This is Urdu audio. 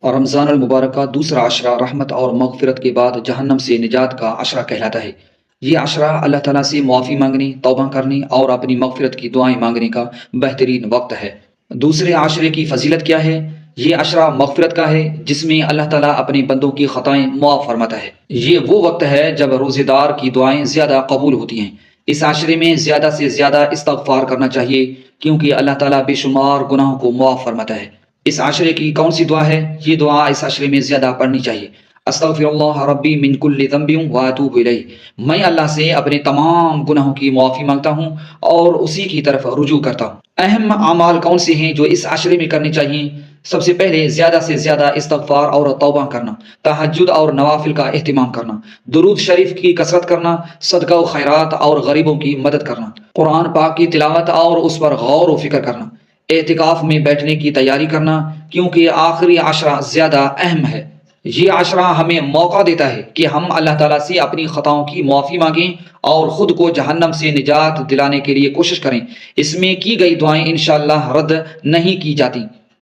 اور رمضان المبارک کا دوسرا عشرہ رحمت اور مغفرت کے بعد جہنم سے نجات کا عشرہ کہلاتا ہے۔ یہ عشرہ اللہ تعالیٰ سے معافی مانگنے، توبہ کرنے اور اپنی مغفرت کی دعائیں مانگنے کا بہترین وقت ہے۔ دوسرے عشرے کی فضیلت کیا ہے؟ یہ عشرہ مغفرت کا ہے جس میں اللہ تعالیٰ اپنے بندوں کی خطائیں معاف فرماتا ہے۔ یہ وہ وقت ہے جب روزے دار کی دعائیں زیادہ قبول ہوتی ہیں۔ اس عشرے میں زیادہ سے زیادہ استغفار کرنا چاہیے کیونکہ اللہ تعالیٰ بے شمار گناہوں کو معاف فرماتا ہے۔ اس عشرے کی کون سی دعا ہے؟ یہ دعا اس عشرے میں زیادہ پڑھنی چاہیے۔ استغفر اللہ ربی من کل ذنب واتوب الیہ، میں اللہ سے اپنے تمام گناہوں کی معافی مانگتا ہوں اور اسی کی طرف رجوع کرتا ہوں۔ اہم اعمال کون سے ہیں جو اس عشرے میں کرنے چاہیے؟ سب سے پہلے زیادہ سے زیادہ استغفار اور توبہ کرنا، تہجد اور نوافل کا اہتمام کرنا، درود شریف کی کثرت کرنا، صدقہ و خیرات اور غریبوں کی مدد کرنا، قرآن پاک کی تلاوت اور اس پر غور و فکر کرنا، اعتکاف میں بیٹھنے کی تیاری کرنا کیونکہ آخری عشرہ زیادہ اہم ہے۔ یہ عشرہ ہمیں موقع دیتا ہے کہ ہم اللہ تعالیٰ سے اپنی خطاؤں کی معافی مانگیں اور خود کو جہنم سے نجات دلانے کے لیے کوشش کریں۔ اس میں کی گئی دعائیں انشاءاللہ رد نہیں کی جاتی۔